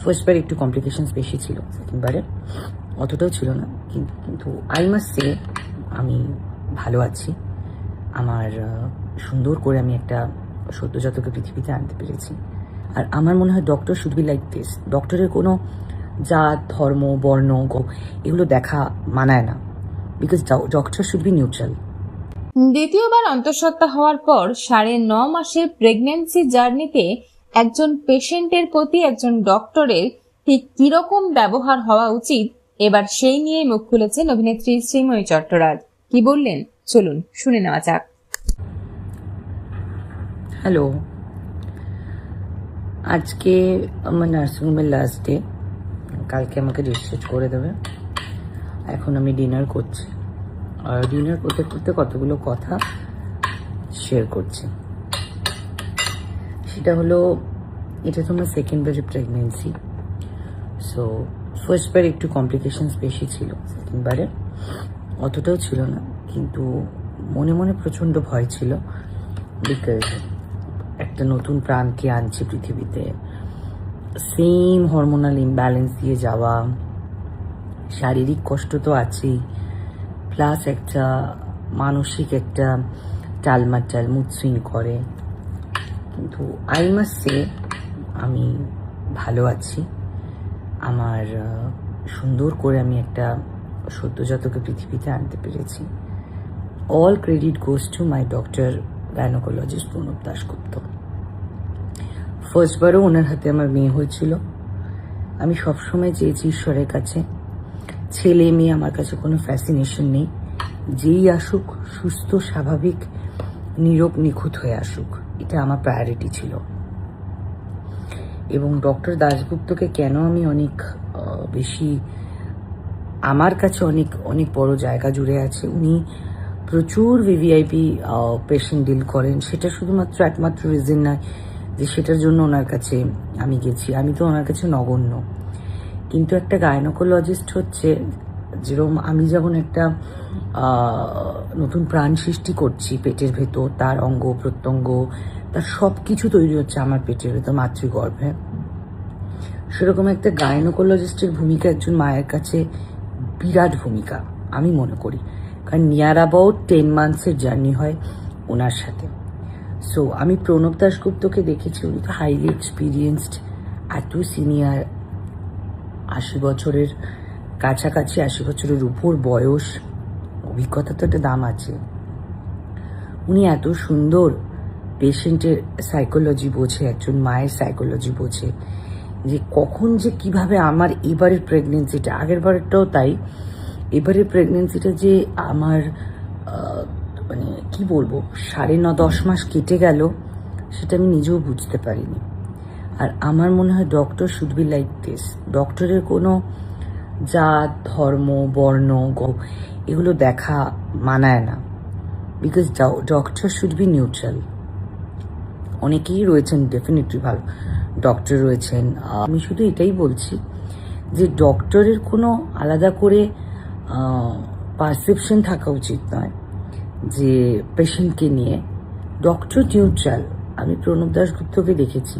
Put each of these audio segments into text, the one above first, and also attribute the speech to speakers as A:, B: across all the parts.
A: ফার্স্টবার একটু কমপ্লিকেশনস বেশি ছিল, সেকেন্ডবারে অতটাও ছিল না। কিন্তু আই মাস্ট সে আমি ভালো আছি। আমার সুন্দর করে আমি একটা সদ্যজাতকে পৃথিবীতে আনতে পেরেছি। আর আমার মনে হয় doctor should be like this. ডক্টরের কোনো জাত, ধর্ম, বর্ণ এগুলো দেখা মানায় না, because doctor should be neutral.
B: দ্বিতীয়বার অন্তঃসত্ত্বা হওয়ার পর 9.5 মাসের প্রেগন্যান্সি জার্নিতে একজন পেশেন্টের প্রতি একজন ডক্টরের ঠিক কিরকম ব্যবহার হওয়া উচিত, এবার সেই নিয়েই মুখ খুলেছেন অভিনেত্রী শ্রীময়ী চট্টরাজ। কি বললেন চলুন শুনে নেওয়া যাক।
A: হ্যালো, আজকে আমার নার্সিংহোমের লাস্ট ডে। কালকে আমাকে ডিসচার্জ করে দেবে। এখন আমি ডিনার করছি, আর ডিনার করতে করতে কতগুলো কথা শেয়ার করছি। সেটা হলো, এটা তো আমার সেকেন্ডবারে প্রেগনেন্সি। সো ফার্স্টবার একটু কমপ্লিকেশনস বেশি ছিল, সেকেন্ডবারে অতটাও ছিল না। কিন্তু মনে মনে প্রচণ্ড ভয় ছিল, বিকজ একটা নতুন প্রাণকে আনছে পৃথিবীতে, সেম হরমোনাল ইমব্যালেন্স দিয়ে যাওয়া, শারীরিক কষ্ট তো আছেই, প্লাস একটা মানসিক একটা টালমাটাল, মুড সুইং করে। কিন্তু আই মাস্ট সে আমি ভালো আছি। আমার সুন্দর করে আমি একটা সদ্যজাতকে পৃথিবীতে আনতে পেরেছি। All credit goes to my doctor gynaecologist Pranab Dasgupta. ফার্স্টবারও ওনার হাতে আমার মেয়ে হয়েছিল। আমি সবসময় চেয়েছি ঈশ্বরের কাছে, ছেলে মেয়ে আমার কাছে কোনো ফ্যাসিনেশন নেই, যেই আসুক সুস্থ, স্বাভাবিক, নীরব, নিখুঁত হয়ে আসুক, এটা আমার প্রায়োরিটি ছিল। এবং ডক্টর দাশগুপ্তকে কেন আমি অনেক বেশি, আমার কাছে অনেক অনেক বড় জায়গা জুড়ে আছে। উনি প্রচুর ভিভিআইপি পেশেন্ট ডিল করেন। সেটা শুধুমাত্র একমাত্র রিজন নয় যে সেটার জন্য ওনার কাছে আমি গেছি, আমি তো ওনার কাছে নগণ্য। কিন্তু একটা গাইনোকোলজিস্ট হচ্ছে, যেরকম আমি যখন একটা নতুন প্রাণ সৃষ্টি করছি পেটের ভেতর, তার অঙ্গ প্রত্যঙ্গ, তার সব কিছু তৈরি হচ্ছে আমার পেটের ভেতর, মাতৃগর্ভে। সেরকম একটা গাইনোকোলজিস্টের ভূমিকা একজন মায়ের কাছে বিরাট ভূমিকা আমি মনে করি, কারণ নিয়ার অ্যাবাউট 10 মান্থসের জার্নি হয় ওনার সাথে। সো আমি প্রণব দাশগুপ্তকে দেখেছি, উনি তো হাইলি এক্সপিরিয়েন্সড, এত সিনিয়র, 80 বছরের কাছাকাছি, 80 বছরের উপর বয়স, অভিজ্ঞতা তো একটা দাম আছে। উনি এত সুন্দর পেশেন্টের সাইকোলজি বোঝে, একজন মায়ের সাইকোলজি বোঝে, যে কখন যে কিভাবে আমার এবারের প্রেগনেন্সিটা, আগের বারেরটাও তাই, এবারের প্রেগনেন্সিটা যে আমার মানে কি বলবো, 9.5-10 মাস কেটে গেল, সেটা আমি নিজেও বুঝতে পারিনি। আর আমার মনে হয় doctor should be like this. ডক্টরের কোনো জাত, ধর্ম, বর্ণ এগুলো দেখা মানায় না, because doctor should be neutral. অনেকেই রয়েছেন ডেফিনেটলি ভালো ডক্টর রয়েছেন। আমি শুধু এটাই বলছি যে ডক্টরের কোনো আলাদা করে পারসেপশন থাকা উচিত নয় যে পেশেন্টকে নিয়ে। Doctor neutral. আমি প্রণব দাশগুপ্তকে দেখেছি,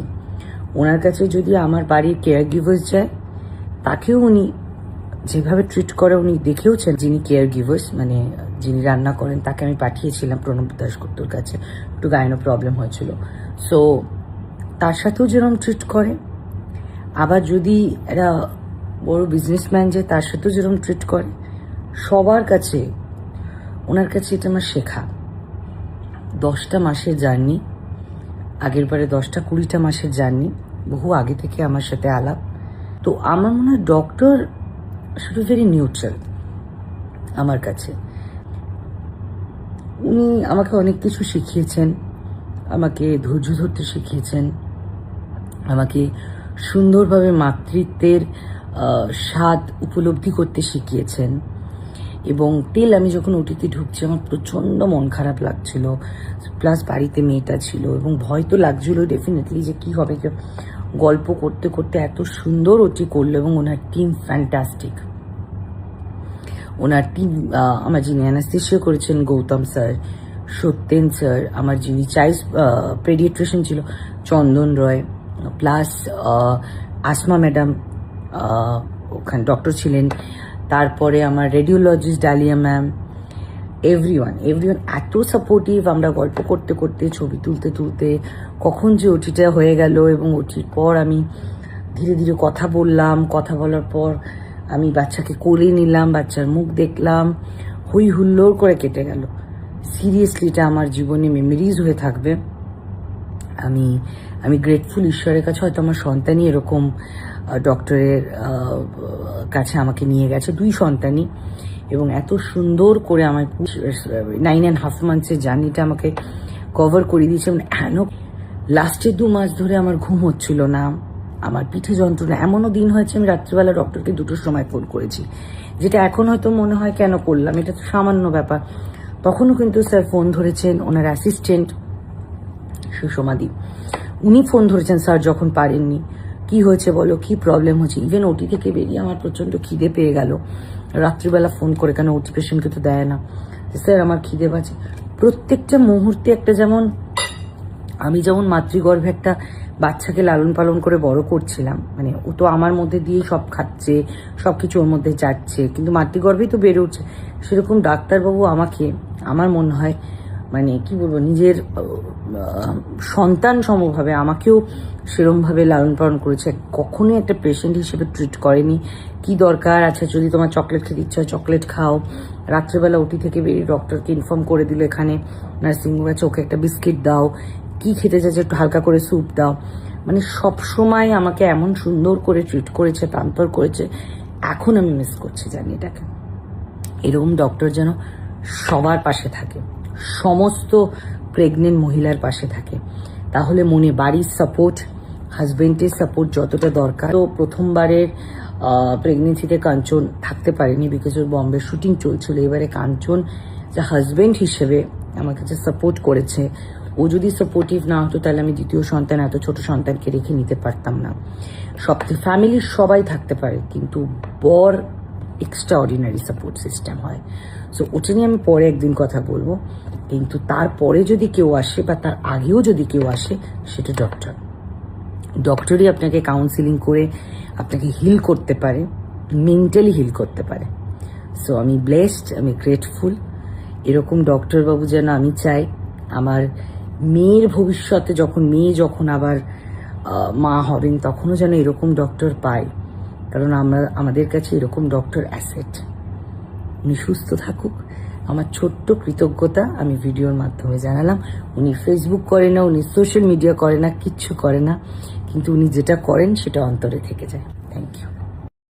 A: ওনার কাছে যদি আমার বাড়ির কেয়ার গিভার্স যায়, তাকেও উনি যেভাবে ট্রিট করে উনি দেখেওছেন। যিনি কেয়ার গিভার্স, মানে যিনি রান্না করেন, তাকে আমি পাঠিয়েছিলাম প্রণব দাশগুপ্তর কাছে, একটু গাইনো প্রবলেম হয়েছিল। সো তার সাথেও যেরকম ট্রিট করে, আবার যদি একটা বড় বিজনেসম্যান যায়, তার সাথেও যেরকম ট্রিট করে, সবার কাছে ওনার কাছে এটা আমার শেখা। 10টা মাসের জার্নি, আগের বারে 10টা-20টা মাসের জার্নি, বহু আগে থেকে আমার সাথে আলাপ। তো আমার মনে হয় ডক্টর শুধু ভেরি নিউট্রাল আমার কাছে। উনি আমাকে অনেক কিছু শিখিয়েছেন, আমাকে ধৈর্য ধরতে শিখিয়েছেন, আমাকে সুন্দরভাবে মাতৃত্বের স্বাদ উপলব্ধি করতে শিখিয়েছেন। এবং আমি যখন ওটিতে ঢুকছি, আমার প্রচণ্ড মন খারাপ লাগছিল, প্লাস বাড়িতে মেয়েটা ছিল, এবং ভয় তো লাগছিল ডেফিনেটলি যে কী হবে। গল্প করতে করতে এত সুন্দর ওটি করলো, এবং ওনার টিম ফ্যান্টাস্টিক। ওনার টিম, আমার যিনি অ্যানাস্থেশিয়া করেছেন গৌতম স্যার, সত্যেন স্যার, আমার যিনি চাইল্ড পেডিয়াট্রিশিয়ান ছিল চন্দন রয়, প্লাস আসমা ম্যাডাম ওখানে ডক্টর ছিলেন, তারপরে আমার রেডিওলজিস্ট ডালিয়া ম্যাম, এভরিওয়ান এত সাপোর্টিভ। আমরা গল্প করতে করতে, ছবি তুলতে তুলতে কখন যে ওটিটা হয়ে গেল, এবং ওটির পর আমি ধীরে ধীরে কথা বললাম। কথা বলার পর আমি বাচ্চাকে কোলে নিলাম, বাচ্চার মুখ দেখলাম, হই হুল্লোড় করে কেটে গেল। সিরিয়াসলি এটা আমার জীবনে মেমোরিজ হয়ে থাকবে। আমি গ্রেটফুল ঈশ্বরের কাছে, হয়তো আমার সন্তানই এরকম ডক্টরের কাছে আমাকে নিয়ে গেছে, 2 সন্তানই, এবং এত সুন্দর করে আমার 9.5 মান্থসের জার্নিটা আমাকে কভার করে দিয়েছে। লাস্টের 2 মাস ধরে আমার ঘুম হচ্ছিল না, আমার পিঠে যন্ত্রণা। এমনও দিন হয়েছে আমি রাত্রিবেলা ডক্টরকে 2টোর সময় ফোন করেছি, যেটা এখন হয়তো মনে হয় কেন করলাম, এটা তো সামান্য ব্যাপার। তখনও কিন্তু স্যার ফোন ধরেছেন, ওনার অ্যাসিস্ট্যান্ট সুষমাদি, উনি ফোন ধরেছেন স্যার যখন পারেননি। কি হয়েছে বলো, কি প্রবলেম হচ্ছে। ইভেন ওটি থেকে বেরিয়ে আমার প্রচণ্ড খিদে পেয়ে গেল, রাত্রিবেলা ফোন করে, কেন ওটি পেশেন্টকে তো দেয় না, স্যার আমার খিদে পাচ্ছে। প্রত্যেকটা মুহূর্তে একটা, যেমন আমি যেমন মাতৃগর্ভে একটা বাচ্চাকে লালন পালন করে বড় করছিলাম, মানে ও তো আমার মধ্যে দিয়ে সব খাচ্ছে, সব কিছু ওর মধ্যে যাচ্ছে, কিন্তু মাতৃগর্ভেই তো বেড়ে উঠছে, সেরকম ডাক্তারবাবু আমাকে, আমার মনে হয় মানে কি বলবো, নিজের সন্তান সমভাবে আমাকেও সেরমভাবে লালন পালন করেছে। কখনোই একটা পেশেন্ট হিসেবে ট্রিট করেনি। কি দরকার, আচ্ছা যদি তোমার চকলেট খেতে ইচ্ছা হয় চকলেট খাও, রাত্রেবেলা ওটি থেকে বেরিয়ে ডক্টরকে ইনফর্ম করে দিল এখানে নার্সিংহোমে আছে, ওকে একটা বিস্কিট দাও, কি খেতে চাইছে একটু হালকা করে স্যুপ দাও। মানে সব সময় আমাকে এমন সুন্দর করে ট্রিট করেছে, প্যাম্পার করেছে, এখন আমি মিস করছি জানি এটাকে। এরকম ডক্টর যেন সবার পাশে থাকে, সমস্ত প্রেগনেন্ট মহিলার পাশে থাকে, তাহলে মনে বাড়ির সাপোর্ট, হাজবেন্ডের সাপোর্ট যতটা দরকার। তো প্রথমবারের প্রেগনেন্সিতে কাঞ্চন থাকতে পারেনি, বিকজ ওর বম্বে শুটিং চলছিল। এবারে কাঞ্চন যে হাজবেন্ড হিসেবে আমার কাছে সাপোর্ট করেছে। ও যদি সাপোর্টিভ না হতো তাহলে আমি দ্বিতীয় সন্তান, এত ছোট সন্তানকে রেখে নিতে পারতাম না। ফ্যামিলির সবাই থাকতে পারে, কিন্তু বর এক্সট্রা অর্ডিনারি সাপোর্ট সিস্টেম হয়। সো ওটা নিয়ে আমি পরে একদিন কথা বলবো, কিন্তু তারপরে যদি কেউ আসে বা তার আগেও যদি কেউ আসে, সেটা ডক্টরই আপনাকে কাউন্সিলিং করে আপনাকে হিল করতে পারে, মেন্টালি হিল করতে পারে। সো আমি ব্লেসড, আমি গ্রেটফুল। এরকম ডক্টরবাবু যেন আমি চাই আমার মেয়ের ভবিষ্যতে, যখন আবার মা হবেন, তখনও যেন এরকম ডক্টর পাই, কারণ আমাদের কাছে এরকম ডক্টর অ্যাসেট। উনি সুস্থ থাকুক, আমার ছোট্ট কৃতজ্ঞতা আমি ভিডিওর মাধ্যমে জানালাম। উনি ফেসবুক করে না, উনি সোশ্যাল মিডিয়া করে না, কিচ্ছু করে না, কিন্তু উনি যেটা করেন সেটা অন্তরে থেকে যায়। Thank you.